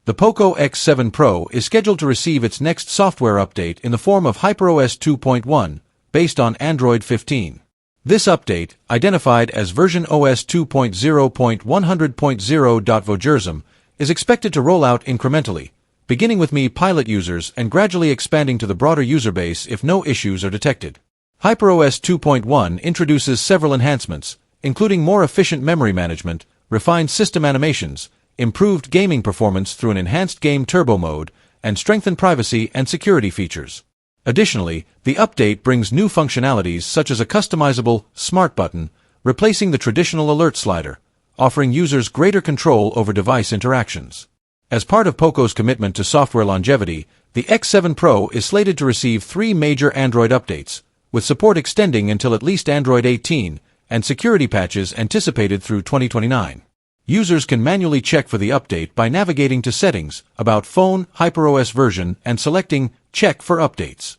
The POCO X7 Pro is scheduled to receive its next software update in the form of HyperOS 2.1, based on Android 15. This update, identified as version OS 2.0.100.0.vojersum, is expected to roll out incrementally, beginning with Me pilot users and gradually expanding to the broader user base if no issues are detected. HyperOS 2.1 introduces several enhancements, including more efficient memory management, refined system animations, improved gaming performance through an enhanced game turbo mode, and strengthened privacy and security features. Additionally, the update brings new functionalities such as a customizable Smart button, replacing the traditional alert slider, offering users greater control over device interactions. As part of POCO's commitment to software longevity, the X7 Pro is slated to receive 3 major Android updates, with support extending until at least Android 18, and security patches anticipated through 2029. Users can manually check for the update by navigating to Settings, About Phone, HyperOS version, and selecting Check for Updates.